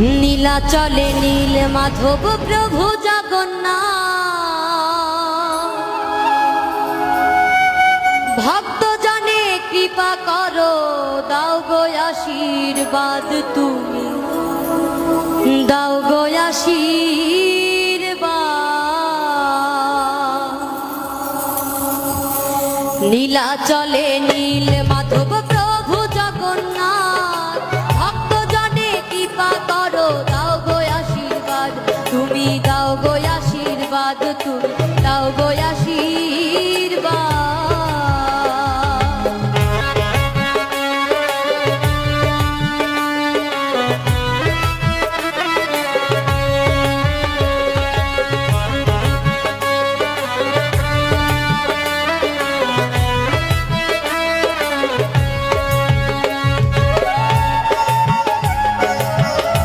নীলাচলে নীল মাধব প্রভু জগন্নাথ, ভক্ত জনে কৃপা করো, দাও গো আশীর্বাদ, তুমি দাও গো আশীর্বাদ। নীলাচলে নীল মাধব প্রভু জগন্নাথ, ভক্ত জনে কৃপা করো, দাও গো আশীর্বাদ, তুমি দাও গো আশীর্বাদ, তুমি